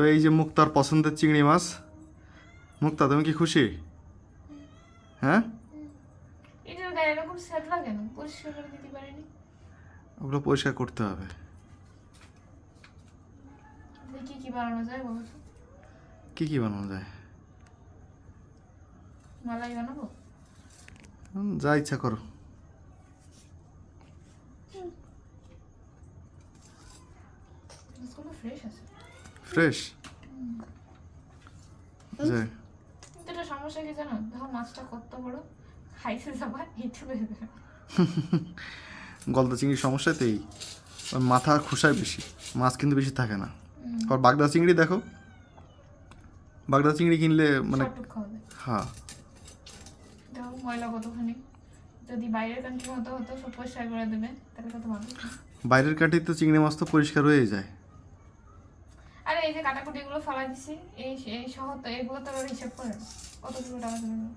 তো এই যে মুক্তার পছন্দের চিংড়ি মাছ। মুক্তা, তুমি কি খুশি? হ্যাঁ, এটার গায়ে এরকম স্যাঁতলা কেন? পরিষ্কার করে দিতে পারেনি? ওগুলো পরিষ্কার করতে হবে। দেখি কি বানানো যায় বলো তো। কি কি বানানো যায়? মালাই বানাবো? যা ইচ্ছা করো। মাছগুলো ফ্রেশ আছে। ফ্রেশ যে কিন্তু এটা সমস্যা কি জানো? দেখো মাছটা কত বড়, খাইছে যাবা এইটু হয়ে যাবে। গলদা চিংড়ির সমস্যাতেই ওর মাথা খোসায় বেশি, মাছ কিন্তু বেশি থাকে না। আর বাগদা চিংড়ি দেখো, বাগদা চিংড়ি কিনলে মানে শর্টকাট খাওয়া যায়। হ্যাঁ, দেখো ময়লা কতখানি। যদি বাইরের কান্ট্রির মতো হতো সব পরিষ্কার করে দেবে তাহলে কত ভালো হতো। বাইরের কাঠি তো চিংড়ি মাছ তো পরিষ্কার হয়ে যায়। আরে এই যে কাটাকুটি এগুলো ফেলাই দিছি, এই এই সহ তো এগুলো তো ওরা হিসাব করে না। কতগুলো টাকা দেবে।